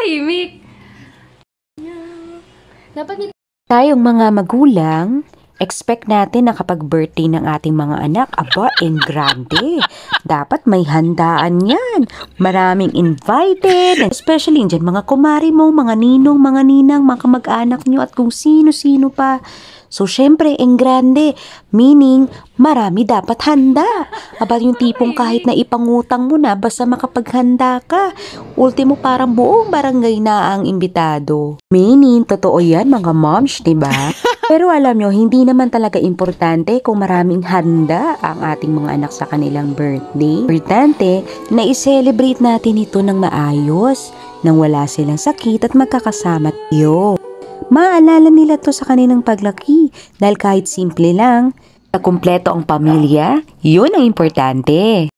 tahimik. Dapat Tayong mga magulang, expect natin na kapag birthday ng ating mga anak, aba, en grande. Dapat may handaan yan. Maraming invited. Especially dyan, mga kumari mo, mga ninong, mga ninang, mga kamag-anak nyo, at kung sino-sino pa. So, syempre, en grande. Meaning, marami dapat handa. Aba, yung tipong kahit na ipangutang mo na, basta makapaghanda ka. Ultimo, parang buong barangay na ang imbitado. Meaning, totoo yan, mga moms, diba? Pero alam nyo, hindi naman talaga importante kung maraming handa ang ating mga anak sa kanilang birthday. Importante na i-celebrate natin ito ng maayos, nang wala silang sakit at magkakasama tayo. Maalala nila to sa kanilang paglaki dahil kahit simple lang, na kumpleto ang pamilya, yun ang importante.